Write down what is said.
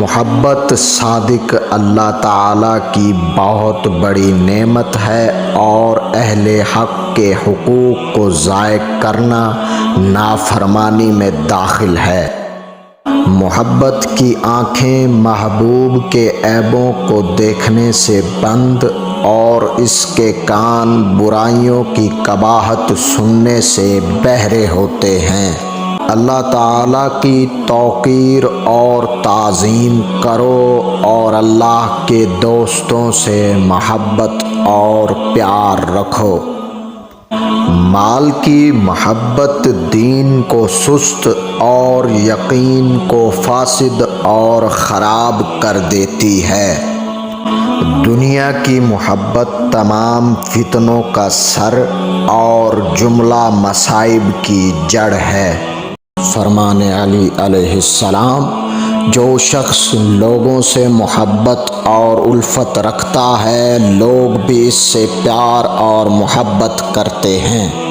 محبت صادق اللہ تعالیٰ کی بہت بڑی نعمت ہے اور اہل حق کے حقوق کو ضائع کرنا نافرمانی میں داخل ہے۔ محبت کی آنکھیں محبوب کے عیبوں کو دیکھنے سے بند اور اس کے کان برائیوں کی قباحت سننے سے بہرے ہوتے ہیں۔ اللہ تعالیٰ کی توقیر اور تعظیم کرو اور اللہ کے دوستوں سے محبت اور پیار رکھو۔ مال کی محبت دین کو سست اور یقین کو فاسد اور خراب کر دیتی ہے۔ دنیا کی محبت تمام فتنوں کا سر اور جملہ مصائب کی جڑ ہے۔ فرمان علی علیہ السلام، جو شخص لوگوں سے محبت اور الفت رکھتا ہے، لوگ بھی اس سے پیار اور محبت کرتے ہیں۔